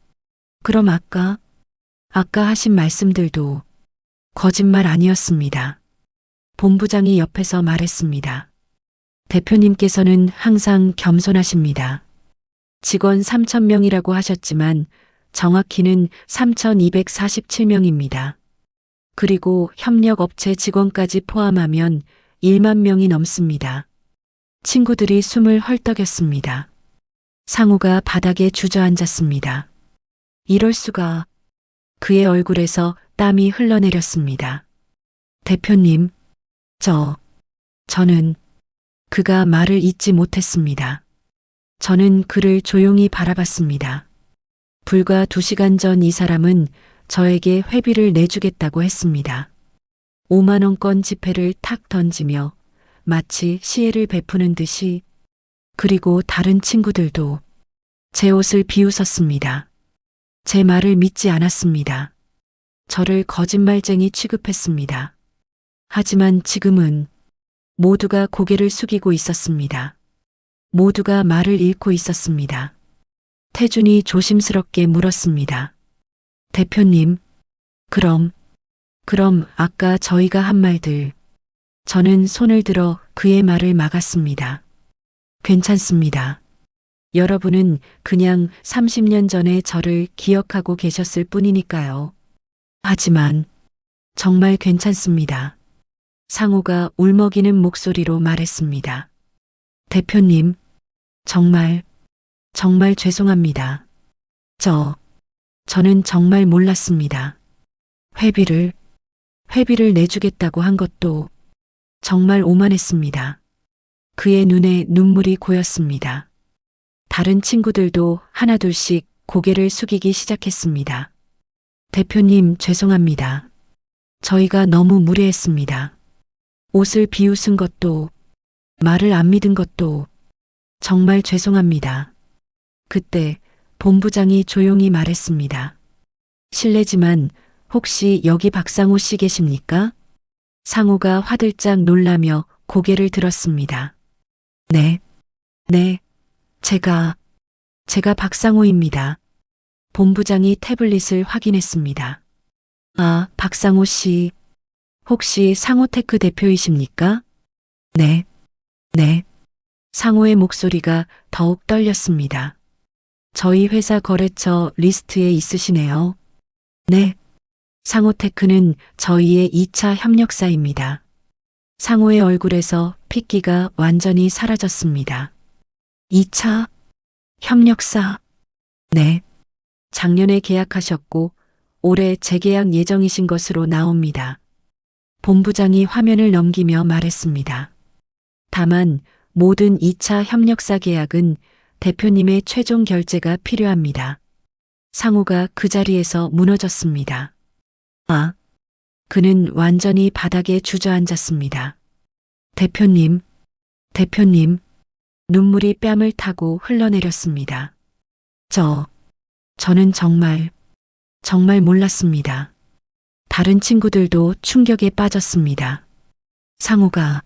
그럼 아까 하신 말씀들도 거짓말 아니었습니다. 본부장이 옆에서 말했습니다. 대표님께서는 항상 겸손하십니다. 직원 3,000명이라고 하셨지만 정확히는 3,247명입니다. 그리고 협력업체 직원까지 포함하면 1만 명이 넘습니다. 친구들이 숨을 헐떡였습니다. 상우가 바닥에 주저앉았습니다. 이럴 수가. 그의 얼굴에서 땀이 흘러내렸습니다. 대표님, 저는 그가 말을 잇지 못했습니다. 저는 그를 조용히 바라봤습니다. 불과 2시간 전 이 사람은 저에게 회비를 내주겠다고 했습니다. 5만 원권 지폐를 탁 던지며 마치 시혜를 베푸는 듯이. 그리고 다른 친구들도 제 옷을 비웃었습니다. 제 말을 믿지 않았습니다. 저를 거짓말쟁이 취급했습니다. 하지만 지금은 모두가 고개를 숙이고 있었습니다. 모두가 말을 잃고 있었습니다. 태준이 조심스럽게 물었습니다. 대표님, 그럼 아까 저희가 한 말들. 저는 손을 들어 그의 말을 막았습니다. 괜찮습니다. 여러분은 그냥 30년 전에 저를 기억하고 계셨을 뿐이니까요. 하지만 정말 괜찮습니다. 상호가 울먹이는 목소리로 말했습니다. 대표님, 정말 죄송합니다. 저는 정말 몰랐습니다. 회비를 내주겠다고 한 것도 정말 오만했습니다. 그의 눈에 눈물이 고였습니다. 다른 친구들도 하나둘씩 고개를 숙이기 시작했습니다. 대표님, 죄송합니다. 저희가 너무 무례했습니다. 옷을 비웃은 것도, 말을 안 믿은 것도 정말 죄송합니다. 그때 본부장이 조용히 말했습니다. 실례지만 혹시 여기 박상호 씨 계십니까? 상호가 화들짝 놀라며 고개를 들었습니다. 네, 제가 박상호입니다. 본부장이 태블릿을 확인했습니다. 아, 박상호 씨, 혹시 상호테크 대표이십니까? 네. 상호의 목소리가 더욱 떨렸습니다. 저희 회사 거래처 리스트에 있으시네요. 네. 상호테크는 저희의 2차 협력사입니다. 상호의 얼굴에서 핏기가 완전히 사라졌습니다. 2차 협력사. 네. 작년에 계약하셨고 올해 재계약 예정이신 것으로 나옵니다. 본부장이 화면을 넘기며 말했습니다. 다만 모든 2차 협력사 계약은 대표님의 최종 결재가 필요합니다. 상호가 그 자리에서 무너졌습니다. 그는 완전히 바닥에 주저앉았습니다. 대표님, 눈물이 뺨을 타고 흘러내렸습니다. 저는 정말 몰랐습니다. 다른 친구들도 충격에 빠졌습니다. 상호가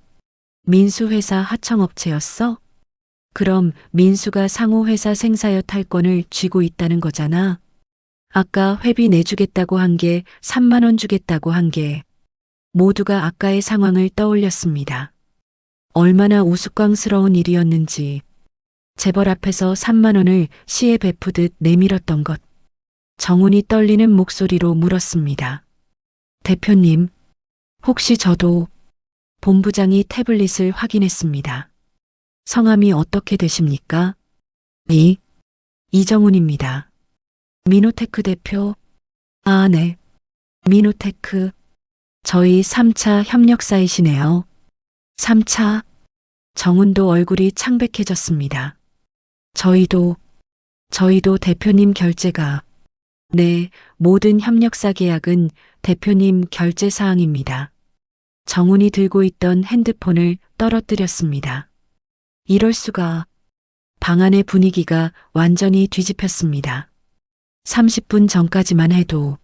민수 회사 하청업체였어? 그럼 민수가 상호 회사 생사여 탈권을 쥐고 있다는 거잖아. 아까 회비 내주겠다고 한 게 3만 원 주겠다고 한 게. 모두가 아까의 상황을 떠올렸습니다. 얼마나 우스꽝스러운 일이었는지. 재벌 앞에서 3만 원을 시에 베푸듯 내밀었던 것. 정훈이 떨리는 목소리로 물었습니다. 대표님, 혹시 저도. 본부장이 태블릿을 확인했습니다. 성함이 어떻게 되십니까? 이정훈입니다. 미노테크 대표? 아, 네. 미노테크. 저희 3차 협력사이시네요. 3차? 정훈도 얼굴이 창백해졌습니다. 저희도 대표님 결재가. 네, 모든 협력사 계약은 대표님 결재 사항입니다. 정훈이 들고 있던 핸드폰을 떨어뜨렸습니다. 이럴 수가. 방 안의 분위기가 완전히 뒤집혔습니다. 30분 전까지만 해도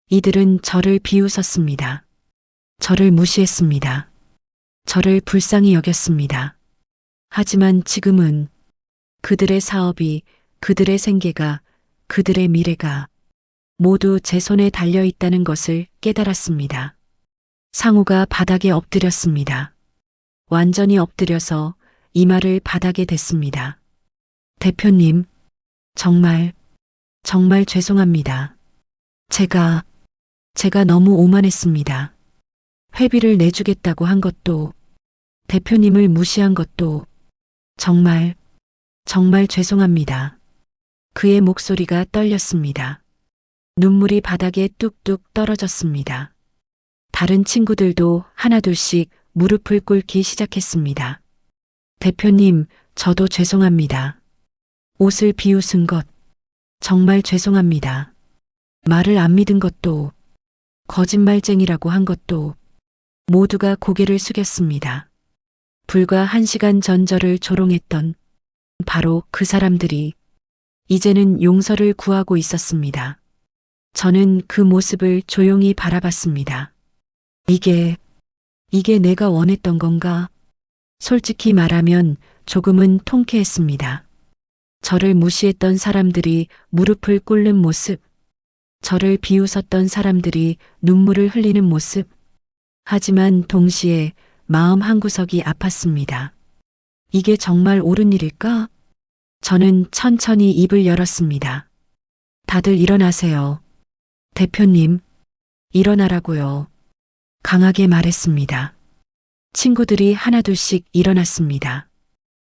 이들은 저를 비웃었습니다. 저를 무시했습니다. 저를 불쌍히 여겼습니다. 하지만 지금은 그들의 사업이, 그들의 생계가, 그들의 미래가 모두 제 손에 달려 있다는 것을 깨달았습니다. 상우가 바닥에 엎드렸습니다. 완전히 엎드려서 이마를 바닥에 댔습니다. 대표님, 정말 죄송합니다. 제가 너무 오만했습니다. 회비를 내주겠다고 한 것도, 대표님을 무시한 것도 정말 죄송합니다. 그의 목소리가 떨렸습니다. 눈물이 바닥에 뚝뚝 떨어졌습니다. 다른 친구들도 하나둘씩 무릎을 꿇기 시작했습니다. 대표님, 저도 죄송합니다. 옷을 비웃은 것, 정말 죄송합니다. 말을 안 믿은 것도, 거짓말쟁이라고 한 것도 모두가 고개를 숙였습니다. 불과 1시간 전 저를 조롱했던 바로 그 사람들이 이제는 용서를 구하고 있었습니다. 저는 그 모습을 조용히 바라봤습니다. 이게 내가 원했던 건가? 솔직히 말하면 조금은 통쾌했습니다. 저를 무시했던 사람들이 무릎을 꿇는 모습, 저를 비웃었던 사람들이 눈물을 흘리는 모습. 하지만 동시에 마음 한구석이 아팠습니다. 이게 정말 옳은 일일까? 저는 천천히 입을 열었습니다. 다들 일어나세요. 대표님, 일어나라고요. 강하게 말했습니다. 친구들이 하나둘씩 일어났습니다.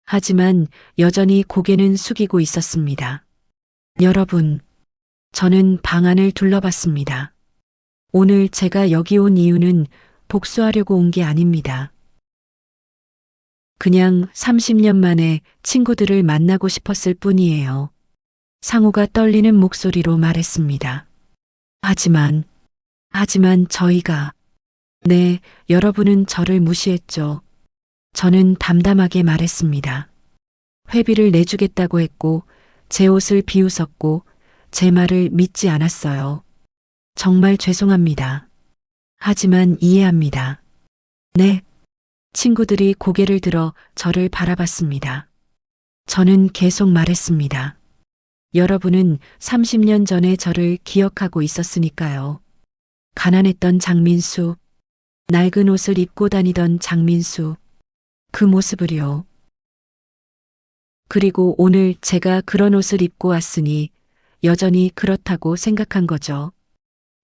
하지만 여전히 고개는 숙이고 있었습니다. 여러분, 저는 방 안을 둘러봤습니다. 오늘 제가 여기 온 이유는 복수하려고 온 게 아닙니다. 그냥 30년 만에 친구들을 만나고 싶었을 뿐이에요. 상우가 떨리는 목소리로 말했습니다. 하지만 저희가, 네, 여러분은 저를 무시했죠. 저는 담담하게 말했습니다. 회비를 내주겠다고 했고, 제 옷을 비웃었고, 제 말을 믿지 않았어요. 정말 죄송합니다. 하지만 이해합니다. 네. 친구들이 고개를 들어 저를 바라봤습니다. 저는 계속 말했습니다. 여러분은 30년 전에 저를 기억하고 있었으니까요. 가난했던 장민수, 낡은 옷을 입고 다니던 장민수, 그 모습을요. 그리고 오늘 제가 그런 옷을 입고 왔으니 여전히 그렇다고 생각한 거죠.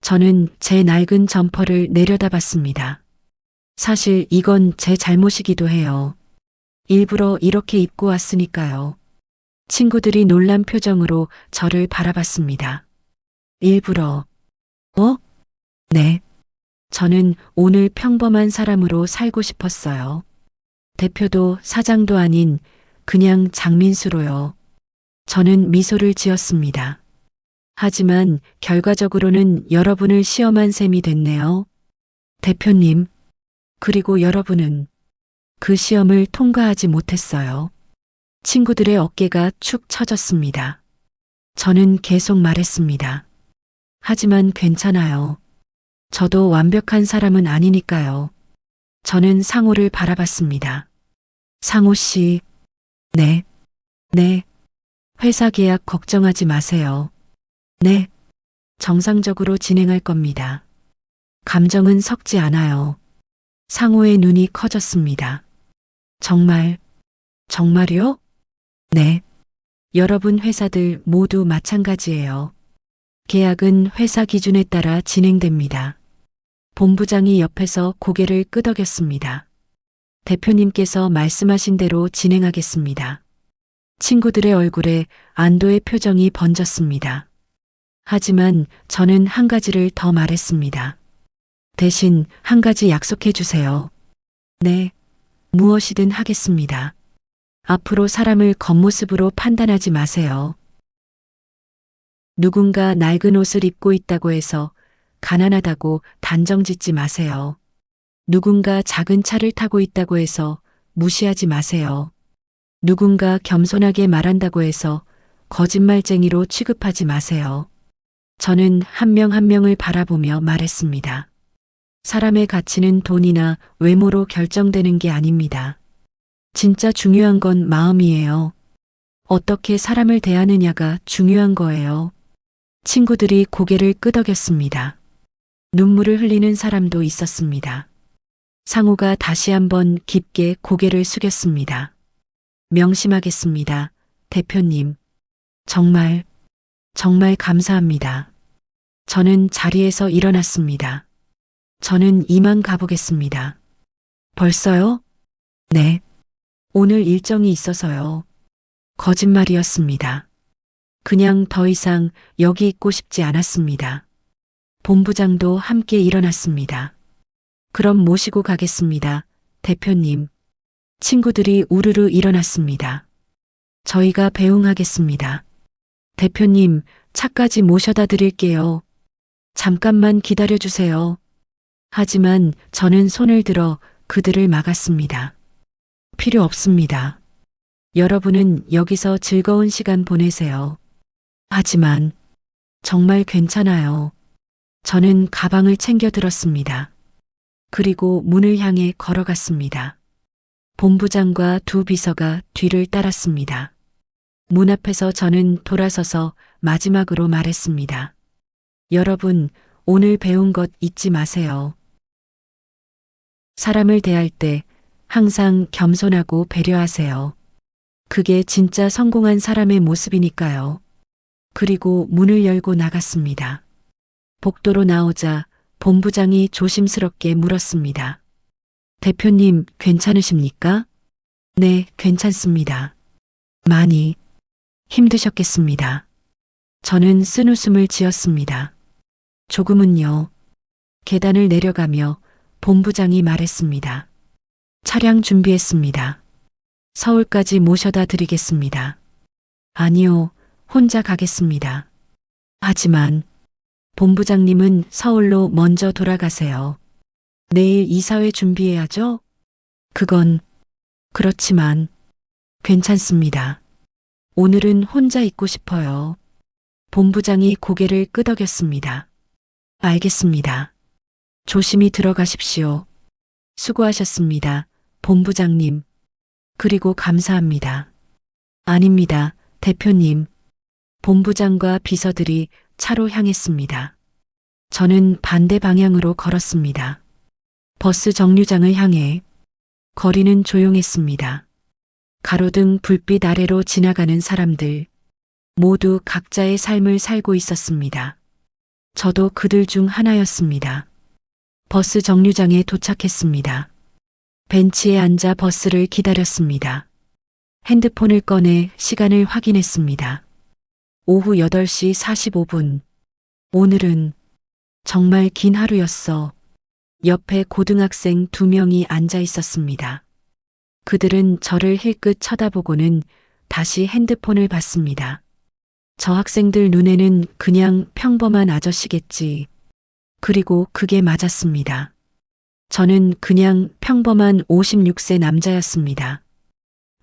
저는 제 낡은 점퍼를 내려다봤습니다. 사실 이건 제 잘못이기도 해요. 일부러 이렇게 입고 왔으니까요. 친구들이 놀란 표정으로 저를 바라봤습니다. 일부러. 네. 저는 오늘 평범한 사람으로 살고 싶었어요. 대표도 사장도 아닌 그냥 장민수로요. 저는 미소를 지었습니다. 하지만 결과적으로는 여러분을 시험한 셈이 됐네요. 대표님, 그리고 여러분은 그 시험을 통과하지 못했어요. 친구들의 어깨가 축 처졌습니다. 저는 계속 말했습니다. 하지만 괜찮아요. 저도 완벽한 사람은 아니니까요. 저는 상호를 바라봤습니다. 상호 씨, 네. 회사 계약 걱정하지 마세요. 네. 정상적으로 진행할 겁니다. 감정은 섞지 않아요. 상호의 눈이 커졌습니다. 정말요? 네. 여러분 회사들 모두 마찬가지예요. 계약은 회사 기준에 따라 진행됩니다. 본부장이 옆에서 고개를 끄덕였습니다. 대표님께서 말씀하신 대로 진행하겠습니다. 친구들의 얼굴에 안도의 표정이 번졌습니다. 하지만 저는 한 가지를 더 말했습니다. 대신 한 가지 약속해 주세요. 네, 무엇이든 하겠습니다. 앞으로 사람을 겉모습으로 판단하지 마세요. 누군가 낡은 옷을 입고 있다고 해서 가난하다고 단정 짓지 마세요. 누군가 작은 차를 타고 있다고 해서 무시하지 마세요. 누군가 겸손하게 말한다고 해서 거짓말쟁이로 취급하지 마세요. 저는 한 명 한 명을 바라보며 말했습니다. 사람의 가치는 돈이나 외모로 결정되는 게 아닙니다. 진짜 중요한 건 마음이에요. 어떻게 사람을 대하느냐가 중요한 거예요. 친구들이 고개를 끄덕였습니다. 눈물을 흘리는 사람도 있었습니다. 상우가 다시 한번 깊게 고개를 숙였습니다. 명심하겠습니다. 대표님. 정말 감사합니다. 저는 자리에서 일어났습니다. 저는 이만 가보겠습니다. 벌써요? 네. 오늘 일정이 있어서요. 거짓말이었습니다. 그냥 더 이상 여기 있고 싶지 않았습니다. 본부장도 함께 일어났습니다. 그럼 모시고 가겠습니다. 대표님. 친구들이 우르르 일어났습니다. 저희가 배웅하겠습니다. 대표님, 차까지 모셔다 드릴게요. 잠깐만 기다려주세요. 하지만 저는 손을 들어 그들을 막았습니다. 필요 없습니다. 여러분은 여기서 즐거운 시간 보내세요. 하지만 정말 괜찮아요. 저는 가방을 챙겨 들었습니다. 그리고 문을 향해 걸어갔습니다. 본부장과 두 비서가 뒤를 따랐습니다. 문 앞에서 저는 돌아서서 마지막으로 말했습니다. 여러분, 오늘 배운 것 잊지 마세요. 사람을 대할 때 항상 겸손하고 배려하세요. 그게 진짜 성공한 사람의 모습이니까요. 그리고 문을 열고 나갔습니다. 복도로 나오자 본부장이 조심스럽게 물었습니다. 대표님, 괜찮으십니까? 네, 괜찮습니다. 많이 힘드셨겠습니다. 저는 쓴웃음을 지었습니다. 조금은요. 계단을 내려가며 본부장이 말했습니다. 차량 준비했습니다. 서울까지 모셔다 드리겠습니다. 아니요, 혼자 가겠습니다. 하지만 본부장님은 서울로 먼저 돌아가세요. 내일 이사회 준비해야죠? 그건 그렇지만 괜찮습니다. 오늘은 혼자 있고 싶어요. 본부장이 고개를 끄덕였습니다. 알겠습니다. 조심히 들어가십시오. 수고하셨습니다. 본부장님. 그리고 감사합니다. 아닙니다. 대표님. 본부장과 비서들이 차로 향했습니다. 저는 반대 방향으로 걸었습니다. 버스 정류장을 향해 거리는 조용했습니다. 가로등 불빛 아래로 지나가는 사람들 모두 각자의 삶을 살고 있었습니다. 저도 그들 중 하나였습니다. 버스 정류장에 도착했습니다. 벤치에 앉아 버스를 기다렸습니다. 핸드폰을 꺼내 시간을 확인했습니다. 오후 8시 45분. 오늘은 정말 긴 하루였어. 옆에 고등학생 2명이 앉아 있었습니다. 그들은 저를 힐끗 쳐다보고는 다시 핸드폰을 봤습니다. 저 학생들 눈에는 그냥 평범한 아저씨겠지. 그리고 그게 맞았습니다. 저는 그냥 평범한 56세 남자였습니다.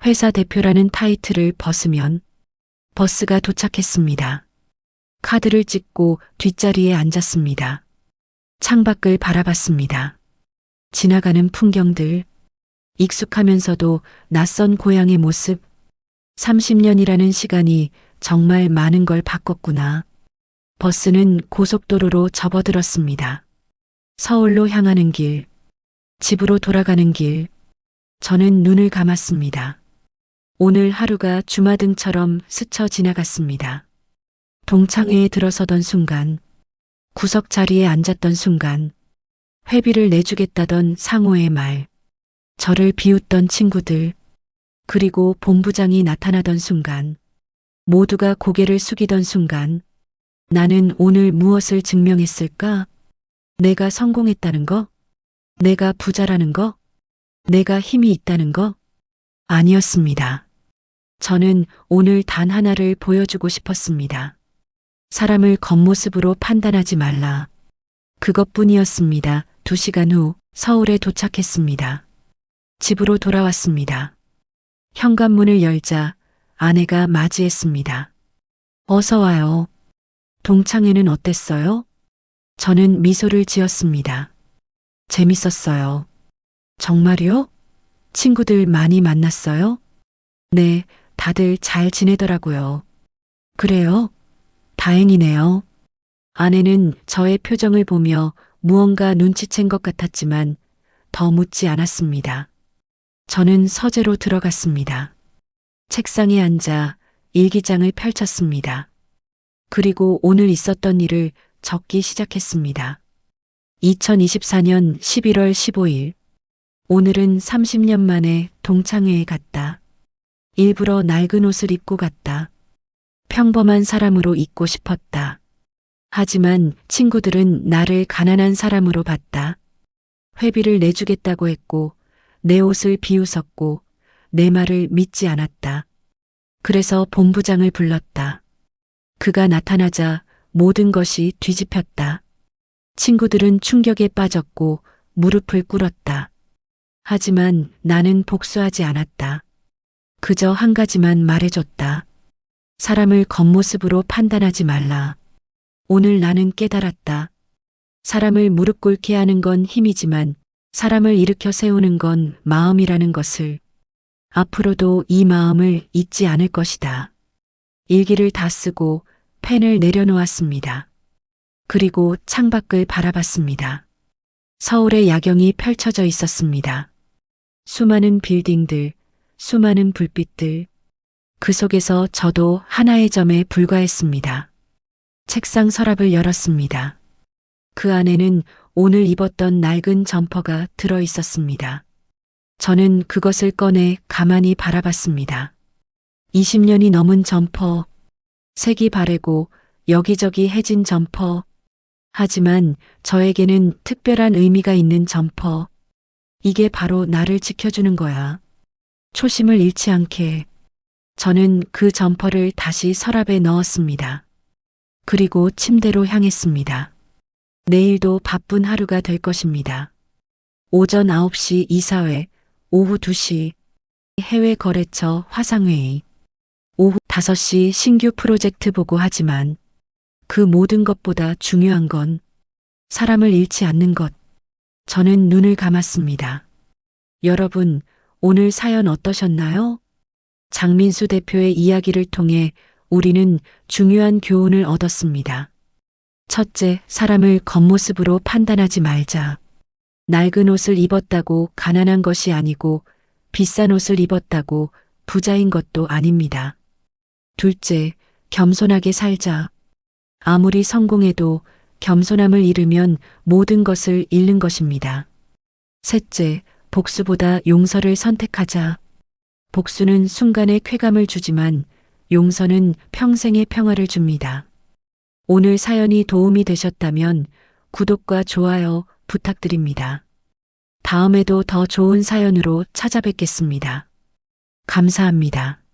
회사 대표라는 타이틀을 벗으면 버스가 도착했습니다. 카드를 찍고 뒷자리에 앉았습니다. 창밖을 바라봤습니다. 지나가는 풍경들, 익숙하면서도 낯선 고향의 모습, 30년이라는 시간이 정말 많은 걸 바꿨구나. 버스는 고속도로로 접어들었습니다. 서울로 향하는 길, 집으로 돌아가는 길, 저는 눈을 감았습니다. 오늘 하루가 주마등처럼 스쳐 지나갔습니다. 동창회에 들어서던 순간, 구석 자리에 앉았던 순간, 회비를 내주겠다던 상호의 말, 저를 비웃던 친구들, 그리고 본부장이 나타나던 순간, 모두가 고개를 숙이던 순간, 나는 오늘 무엇을 증명했을까? 내가 성공했다는 거? 내가 부자라는 거? 내가 힘이 있다는 거? 아니었습니다. 저는 오늘 단 하나를 보여주고 싶었습니다. 사람을 겉모습으로 판단하지 말라. 그것뿐이었습니다. 2시간 후 서울에 도착했습니다. 집으로 돌아왔습니다. 현관문을 열자 아내가 맞이했습니다. 어서 와요. 동창회는 어땠어요? 저는 미소를 지었습니다. 재밌었어요. 정말요? 친구들 많이 만났어요? 네, 다들 잘 지내더라고요. 그래요? 다행이네요. 아내는 저의 표정을 보며 무언가 눈치챈 것 같았지만 더 묻지 않았습니다. 저는 서재로 들어갔습니다. 책상에 앉아 일기장을 펼쳤습니다. 그리고 오늘 있었던 일을 적기 시작했습니다. 2024년 11월 15일. 오늘은 30년 만에 동창회에 갔다. 일부러 낡은 옷을 입고 갔다. 평범한 사람으로 있고 싶었다. 하지만 친구들은 나를 가난한 사람으로 봤다. 회비를 내주겠다고 했고 내 옷을 비웃었고 내 말을 믿지 않았다. 그래서 본부장을 불렀다. 그가 나타나자 모든 것이 뒤집혔다. 친구들은 충격에 빠졌고 무릎을 꿇었다. 하지만 나는 복수하지 않았다. 그저 한 가지만 말해줬다. 사람을 겉모습으로 판단하지 말라. 오늘 나는 깨달았다. 사람을 무릎 꿇게 하는 건 힘이지만 사람을 일으켜 세우는 건 마음이라는 것을. 앞으로도 이 마음을 잊지 않을 것이다. 일기를 다 쓰고 펜을 내려놓았습니다. 그리고 창밖을 바라봤습니다. 서울의 야경이 펼쳐져 있었습니다. 수많은 빌딩들, 수많은 불빛들. 그 속에서 저도 하나의 점에 불과했습니다. 책상 서랍을 열었습니다. 그 안에는 오늘 입었던 낡은 점퍼가 들어 있었습니다. 저는 그것을 꺼내 가만히 바라봤습니다. 20년이 넘은 점퍼, 색이 바래고 여기저기 해진 점퍼. 하지만 저에게는 특별한 의미가 있는 점퍼. 이게 바로 나를 지켜주는 거야. 초심을 잃지 않게. 저는 그 점퍼를 다시 서랍에 넣었습니다. 그리고 침대로 향했습니다. 내일도 바쁜 하루가 될 것입니다. 오전 9시 이사회, 오후 2시 해외 거래처 화상회의, 오후 5시 신규 프로젝트 보고하지만 그 모든 것보다 중요한 건 사람을 잃지 않는 것. 저는 눈을 감았습니다. 여러분, 오늘 사연 어떠셨나요? 장민수 대표의 이야기를 통해 우리는 중요한 교훈을 얻었습니다. 첫째, 사람을 겉모습으로 판단하지 말자. 낡은 옷을 입었다고 가난한 것이 아니고 비싼 옷을 입었다고 부자인 것도 아닙니다. 둘째, 겸손하게 살자. 아무리 성공해도 겸손함을 잃으면 모든 것을 잃는 것입니다. 셋째, 복수보다 용서를 선택하자. 복수는 순간의 쾌감을 주지만 용서는 평생의 평화를 줍니다. 오늘 사연이 도움이 되셨다면 구독과 좋아요 부탁드립니다. 다음에도 더 좋은 사연으로 찾아뵙겠습니다. 감사합니다.